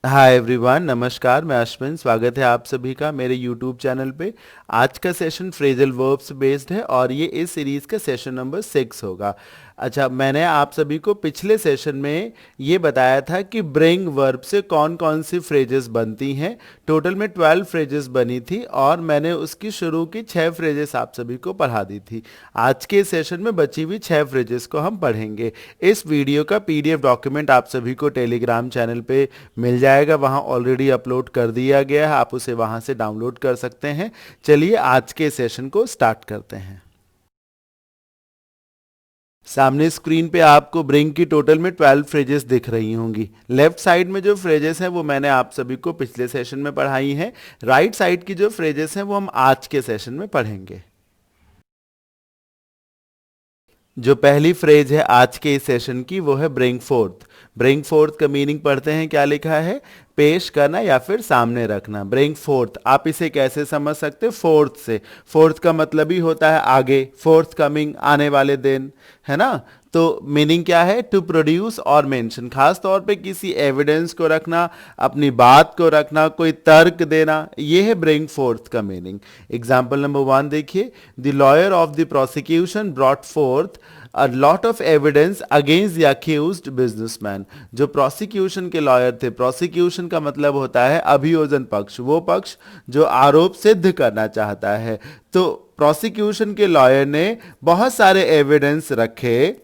Hi everyone, नमस्कार। मैं अश्विन, स्वागत है आप सभी का मेरे यूट्यूब चैनल पे। आज का सेशन फ्रेजल वर्ब्स बेस्ड है और ये इस सीरीज़ का सेशन नंबर 6 होगा। अच्छा, मैंने आप सभी को पिछले सेशन में ये बताया था कि ब्रिंग वर्ब से कौन कौन सी फ्रेजेस बनती हैं। टोटल में 12 फ्रेजेस बनी थी और मैंने उसकी शुरू की 6 फ्रेजेस आप सभी को पढ़ा दी थी। आज के सेशन में बची हुई 6 फ्रेजेस को हम पढ़ेंगे। इस वीडियो का पीडीएफ डॉक्यूमेंट आप सभी को टेलीग्राम चैनल पे मिल जाएगा, वहाँ ऑलरेडी अपलोड कर दिया गया है, आप उसे वहाँ से डाउनलोड कर सकते हैं। चलिए आज के सेशन को स्टार्ट करते हैं। सामने स्क्रीन पे आपको ब्रिंग की टोटल में 12 फ्रेजेस दिख रही होंगी। लेफ्ट साइड में जो फ्रेजेस हैं वो मैंने आप सभी को पिछले सेशन में पढ़ाई हैं। राइट साइड की जो फ्रेजेस हैं वो हम आज के सेशन में पढ़ेंगे। जो पहली फ्रेज है आज के इस सेशन की वो है ब्रिंग फोर्थ। ब्रिंग फोर्थ का मीनिंग पढ़ते हैं, क्या लिखा है? पेश करना या फिर सामने रखना। ब्रिंग फोर्थ आप इसे कैसे समझ सकते हैं? फोर्थ से। फोर्थ का मतलब ही होता है आगे, फोर्थ कमिंग, आने वाले दिन, है ना। तो मीनिंग क्या है? टू प्रोड्यूस और मेंशन, खास तौर पे किसी एविडेंस को रखना, अपनी बात को रखना, कोई तर्क देना, ये है ब्रिंग फोर्थ का मीनिंग। एग्जाम्पल नंबर 1 देखिए। The lawyer of the prosecution brought fourth a lot of evidence against the accused businessman। जो प्रोसिक्यूशन के लॉयर थे, प्रोसिक्यूशन का मतलब होता है अभियोजन पक्ष, वो पक्ष जो आरोप सिद्ध करना चाहता है। तो प्रोसिक्यूशन के लॉयर ने बहुत सारे एविडेंस रखे,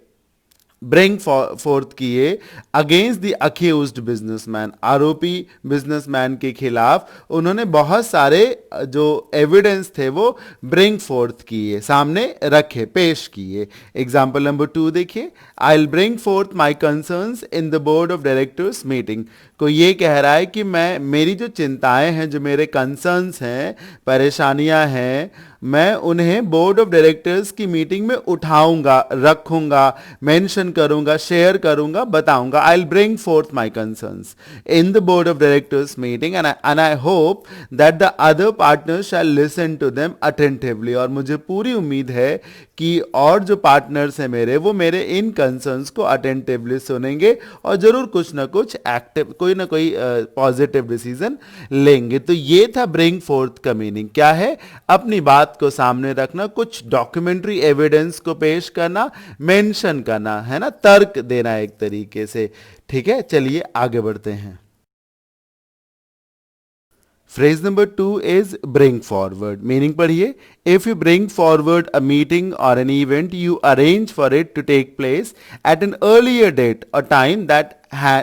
ब्रिंग फोर्थ किए अगेंस्ट द अक्यूज्ड बिजनेसमैन, आरोपी बिजनेसमैन के खिलाफ उन्होंने बहुत सारे जो एविडेंस थे वो ब्रिंग फोर्थ किए, सामने रखे, पेश किए। एग्जाम्पल नंबर 2 देखिए। आई will bring fourth my concerns in the board of directors meeting. को ये कह रहा है कि मैं, मेरी जो चिंताएं हैं, जो मेरे कंसर्न्स हैं, परेशानियां हैं, मैं उन्हें बोर्ड ऑफ डायरेक्टर्स की मीटिंग में उठाऊंगा, रखूंगा, मेंशन करूंगा, शेयर करूंगा, बताऊंगा। I will bring forth my concerns in the board of directors meeting and I hope that the other partners shall listen to them attentively. और मुझे पूरी उम्मीद है कि और जो पार्टनर्स हैं मेरे, वो मेरे इन कंसर्न्स को अटेंटिवली सुनेंगे और जरूर कुछ ना कुछ एक्टिव, कोई ना कोई पॉजिटिव डिसीजन लेंगे। तो ये था ब्रिंग फोर्थ का मीनिंग। क्या है? अपनी बात को सामने रखना, कुछ डॉक्यूमेंट्री एविडेंस को पेश करना, मेंशन करना, है ना, तर्क देना एक तरीके से। ठीक है, चलिए आगे बढ़ते हैं। Phrase number 2 is bring forward. Meaning पढ़िए। If you bring forward a meeting or an event, you arrange for it to take place at an earlier date or time that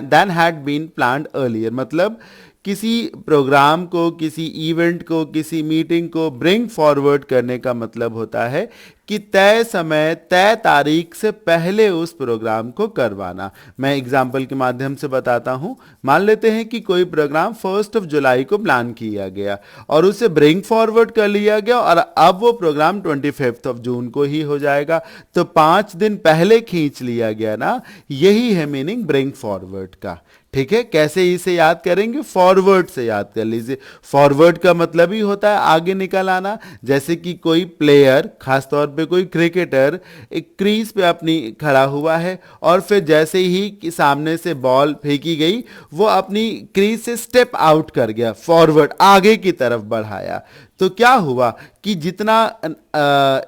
then had been planned earlier. मतलब किसी programme को, किसी event को, किसी meeting को bring forward करने का मतलब होता है कि तय समय, तय तारीख से पहले उस प्रोग्राम को करवाना। मैं एग्जाम्पल के माध्यम से बताता हूं। मान लेते हैं कि कोई प्रोग्राम 1 जुलाई को प्लान किया गया और उसे ब्रिंग फॉरवर्ड कर लिया गया और अब वो प्रोग्राम 25 जून को ही हो जाएगा। तो 5 दिन पहले खींच लिया गया ना, यही है मीनिंग ब्रिंग फॉरवर्ड का। ठीक है, कैसे इसे याद करेंगे? फॉरवर्ड से याद कर लीजिए। फॉरवर्ड का मतलब ही होता है आगे निकल आना। जैसे कि कोई प्लेयर, खासतौर पे कोई क्रिकेटर, एक क्रीज पे अपनी खड़ा हुआ है और फिर जैसे ही कि सामने से बॉल फेंकी गई, वो अपनी क्रीज से स्टेप आउट कर गया, फॉरवर्ड, आगे की तरफ बढ़ाया। तो क्या हुआ कि जितना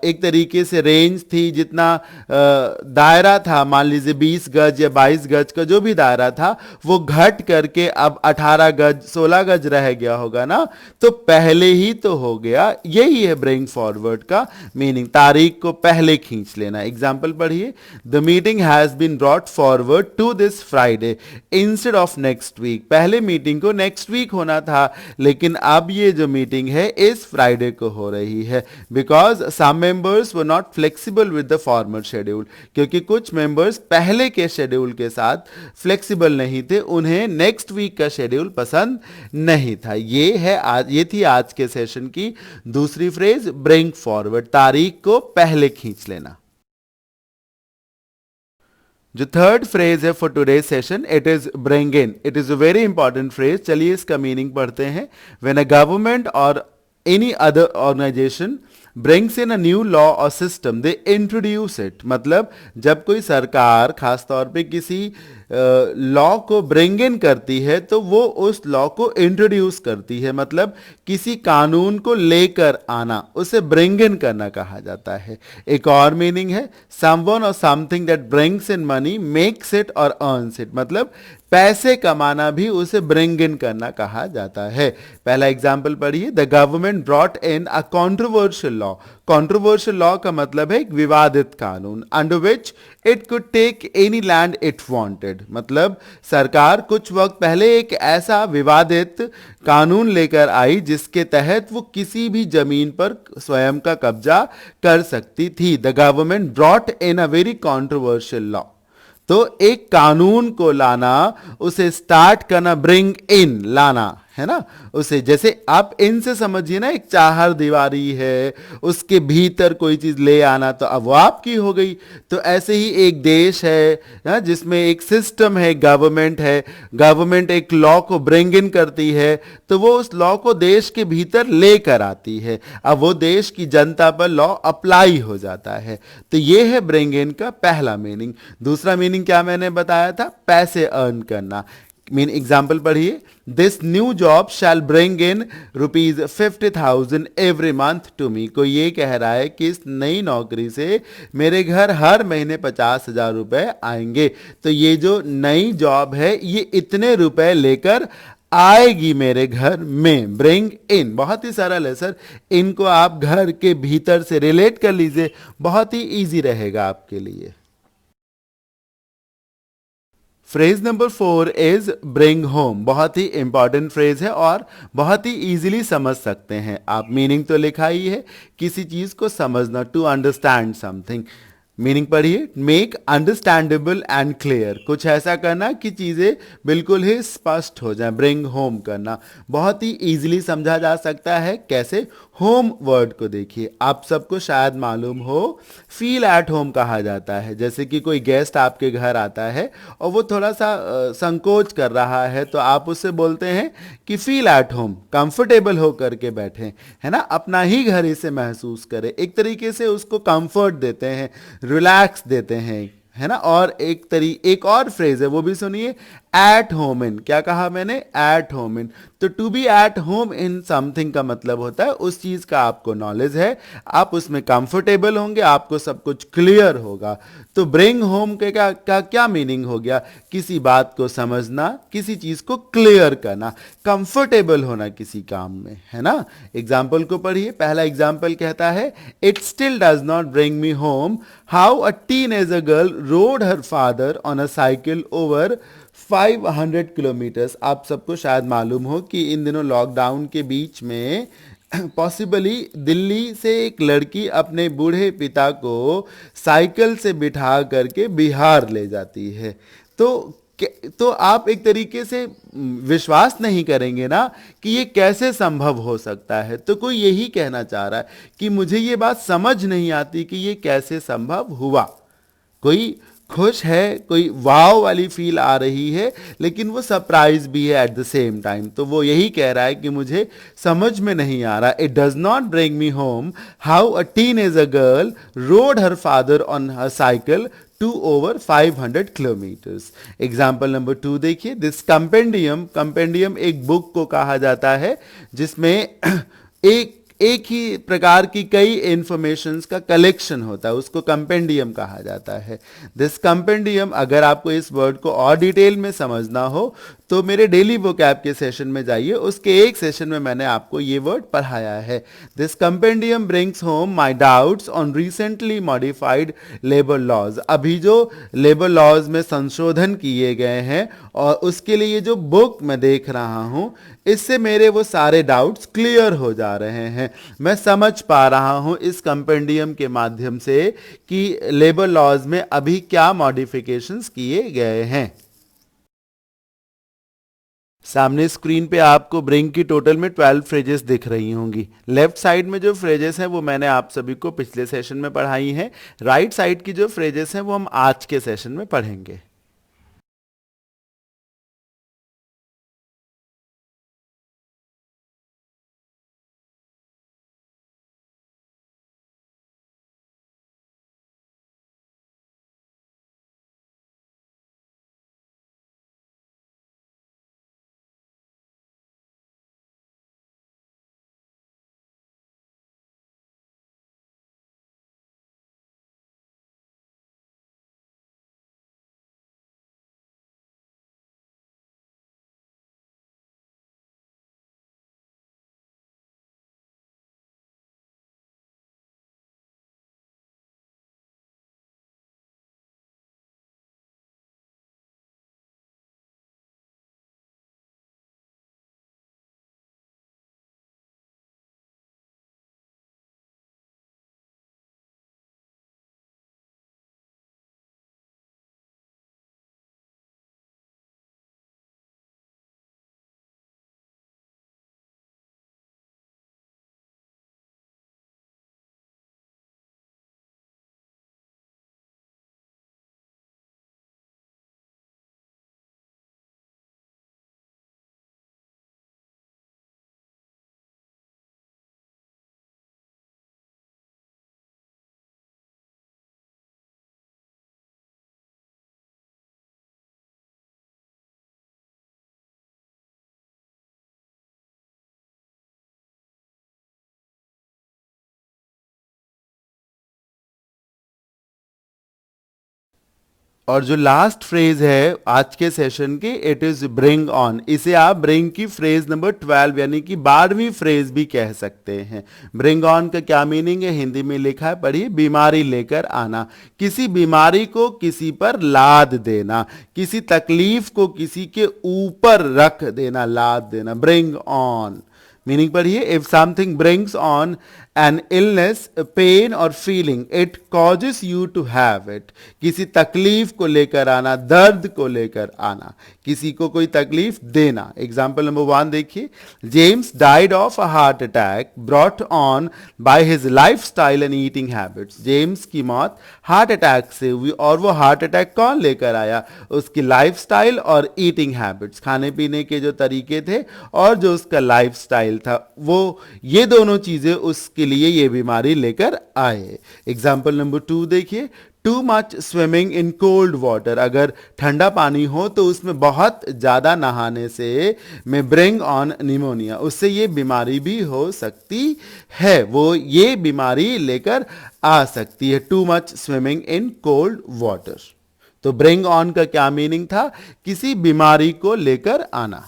एक तरीके से रेंज थी, जितना दायरा था, मान लीजिए 20 गज या 22 गज का जो भी दायरा था, वो घट करके अब 18 गज, 16 गज रह गया होगा ना। तो पहले ही तो हो गया। यही है ब्रिंग फॉरवर्ड का मीनिंग, तारीख को पहले खींच लेना। एग्जाम्पल पढ़िए। The meeting has been brought forward to this Friday instead of next week. पहले मीटिंग को नेक्स्ट वीक होना था, लेकिन अब ये जो मीटिंग है इस फ्राइडे को हो रही है। Because some members were not flexible with the former schedule. क्योंकि कुछ मेंबर्स पहले के शेड्यूल के साथ फ्लेक्सिबल नहीं थे, उन्हें नेक्स्ट वीक का शेड्यूल पसंद नहीं था। ये थी आज के सेशन की दूसरी फ्रेज, ब्रिंग फॉरवर्ड, तारीख को पहले खींच लेना। जो थर्ड फ्रेज है for today session, it is bring in. It is a very important phrase. चलिए इसका मीनिंग पढ़ते हैं। When a government or any other organization brings in a new law or system, they introduce it. मतलब जब कोई सरकार खासतौर पे किसी लॉ को ब्रिंग इन करती है तो वो उस लॉ को इंट्रोड्यूस करती है, मतलब किसी कानून को लेकर आना, उसे ब्रिंग इन करना कहा जाता है। एक और मीनिंग है समवन और something that brings in money makes it और अर्न्स इट, मतलब पैसे कमाना भी उसे ब्रिंग इन करना कहा जाता है। पहला एग्जाम्पल पढ़िए, the government brought in a controversial law. Controversial law का मतलब है एक विवादित कानून, under which it could take any land it wanted, मतलब सरकार कुछ वक्त पहले एक ऐसा विवादित कानून लेकर आई जिसके तहत वो किसी भी जमीन पर स्वयं का कब्जा कर सकती थी। The government brought in a very controversial law. तो एक कानून को लाना, उसे स्टार्ट करना, ब्रिंग इन, लाना है ना। उसे जैसे आप इन से समझिए ना, एक चार दीवारी है, उसके भीतर कोई चीज ले आना, तो अब वो आपकी हो गई। तो ऐसे ही एक देश है ना, जिसमें एक सिस्टम है, गवर्नमेंट है, गवर्नमेंट एक लॉ को ब्रिंग इन करती है तो वो उस लॉ को देश के भीतर लेकर आती है, अब वो देश की जनता पर लॉ अप्लाई हो जाता है। तो ये है ब्रिंग इन का पहला मीनिंग। दूसरा मीनिंग क्या मैंने बताया था, पैसे अर्न करना। मीन एग्जाम्पल पढ़िए, this new job shall bring in ₹50,000 every month to me. कोई ये कह रहा है कि इस नई नौकरी से मेरे घर हर महीने 50,000 रुपए आएंगे। तो ये जो नई जॉब है ये इतने रुपए लेकर आएगी मेरे घर में। ब्रिंग इन बहुत ही सरल है सर, इनको आप घर के भीतर से रिलेट कर लीजिए, बहुत ही इजी रहेगा आपके लिए। Phrase number 4 is bring home. बहुत ही इंपॉर्टेंट फ्रेज है और बहुत ही इजीली समझ सकते हैं आप। मीनिंग तो लिखा ही है, किसी चीज को समझना, टू अंडरस्टैंड समथिंग। मीनिंग पढ़िए, मेक अंडरस्टैंडेबल एंड क्लियर, कुछ ऐसा करना कि चीजें बिल्कुल ही स्पष्ट हो जाए। ब्रिंग होम करना बहुत ही इजीली समझा जा सकता है। कैसे, होम वर्ड को देखिए, आप सबको शायद मालूम हो, फील एट होम कहा जाता है। जैसे कि कोई गेस्ट आपके घर आता है और वो थोड़ा सा संकोच कर रहा है, तो आप उससे बोलते हैं कि फील एट होम, कंफर्टेबल हो करके बैठे, है ना, अपना ही घर इसे महसूस करे। एक तरीके से उसको कंफर्ट देते हैं, रिलैक्स देते हैं, है ना। और एक और फ्रेज है, वो भी सुनिए, एट होम इन। क्या कहा मैंने, एट होम इन। तो to be at home in something का मतलब होता है उस चीज का आपको नॉलेज है, आप उसमें कंफर्टेबल होंगे, आपको सब कुछ क्लियर होगा। तो ब्रिंग होम के का क्या मीनिंग हो गया, किसी बात को समझना, किसी चीज को क्लियर करना, कंफर्टेबल होना किसी काम में, है ना। एग्जाम्पल को पढ़िए, पहला एग्जाम्पल कहता है, it still does not bring me home how a teenager girl rode her father on a cycle over 500 kilometres. आप सबको शायद मालूम हो कि इन दिनों लॉकडाउन के बीच में पॉसिबली दिल्ली से एक लड़की अपने बूढ़े पिता को साइकिल से बिठा करके बिहार ले जाती है। तो तो आप एक तरीके से विश्वास नहीं करेंगे ना कि ये कैसे संभव हो सकता है। तो कोई यही कहना चाह रहा है कि मुझे ये बात समझ नहीं आती कि ये कैसे संभव हुआ। कोई खुश है, कोई वाव वाली फील आ रही है, लेकिन वो सरप्राइज भी है एट द सेम टाइम। तो वो यही कह रहा है कि मुझे समझ में नहीं आ रहा। It does not bring me home how a teenager girl rode her father on her cycle to over 500 kilometers. Example number 2 देखिए, दिस कंपेंडियम, कंपेंडियम एक बुक को कहा जाता है जिसमें एक ही प्रकार की कई इंफॉर्मेशंस का कलेक्शन होता है, उसको कंपेंडियम कहा जाता है। दिस कंपेंडियम, अगर आपको इस वर्ड को और डिटेल में समझना हो तो मेरे डेली वोकैब के सेशन में जाइए, उसके एक सेशन में मैंने आपको ये वर्ड पढ़ाया है। This compendium brings home my doubts on recently modified labour laws. अभी जो लेबर लॉज में संशोधन किए गए हैं और उसके लिए जो बुक मैं देख रहा हूं, इससे मेरे वो सारे डाउट्स क्लियर हो जा रहे हैं। मैं समझ पा रहा हूं इस कंपेंडियम के माध्यम से कि लेबर लॉज में अभी क्या मॉडिफिकेशंस किए गए हैं। सामने स्क्रीन पे आपको ब्रिंग की टोटल में 12 फ्रेजेस दिख रही होंगी। लेफ्ट साइड में जो फ्रेजेस हैं वो मैंने आप सभी को पिछले सेशन में पढ़ाई हैं। राइट साइड की जो फ्रेजेस हैं वो हम आज के सेशन में पढ़ेंगे। और जो लास्ट फ्रेज है आज के सेशन के, इट इज ब्रिंग ऑन। इसे आप ब्रिंग की फ्रेज नंबर 12 यानी कि 12वीं फ्रेज भी कह सकते हैं। ब्रिंग ऑन का क्या मीनिंग है, हिंदी में लिखा है, पढ़िए, बीमारी लेकर आना, किसी बीमारी को किसी पर लाद देना, किसी तकलीफ को किसी के ऊपर रख देना, लाद देना, ब्रिंग ऑन। मीनिंग पढ़िए, if something brings on an illness, pain or feeling, it causes you to have it. किसी तकलीफ को लेकर आना, दर्द को लेकर आना, किसी को कोई तकलीफ देना। एग्जाम्पल नंबर 1 देखिए, James died of a heart attack brought on by his life style and eating habits. James की मौत हार्ट अटैक से हुई, और वो हार्ट अटैक कौन लेकर आया, उसकी लाइफ स्टाइल और ईटिंग हैबिट्स, खाने पीने के जो तरीके थे और जो उसका लाइफ स्टाइल था, वो ये दोनों चीजें उसके लिए ये बीमारी लेकर आए। एग्जाम्पल नंबर 2 देखिए, too much swimming in cold water, अगर ठंडा पानी हो तो उसमें बहुत ज्यादा नहाने से में ब्रिंग ऑन निमोनिया, उससे ये बीमारी भी हो सकती है, वो ये बीमारी लेकर आ सकती है, too much swimming in cold water. तो ब्रिंग ऑन का क्या मीनिंग था, किसी बीमारी को लेकर आना।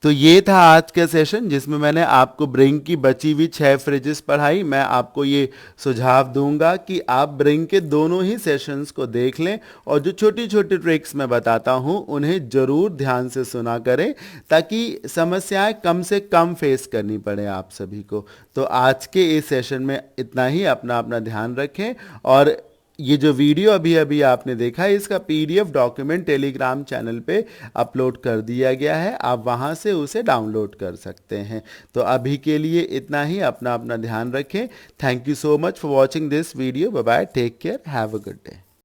तो ये था आज का सेशन जिसमें मैंने आपको ब्रिंग की बची हुई 6 फ्रेजेस पढ़ाई। मैं आपको ये सुझाव दूंगा कि आप ब्रिंग के दोनों ही सेशंस को देख लें और जो छोटी छोटी ट्रिक्स मैं बताता हूँ उन्हें जरूर ध्यान से सुना करें, ताकि समस्याएं कम से कम फेस करनी पड़े आप सभी को। तो आज के इस सेशन में इतना ही। अपना अपना ध्यान रखें। और ये जो वीडियो अभी अभी आपने देखा है, इसका पीडीएफ डॉक्यूमेंट टेलीग्राम चैनल पे अपलोड कर दिया गया है, आप वहां से उसे डाउनलोड कर सकते हैं। तो अभी के लिए इतना ही। अपना अपना ध्यान रखें। Thank you so much for watching this video. Bye bye, take care, have a good day.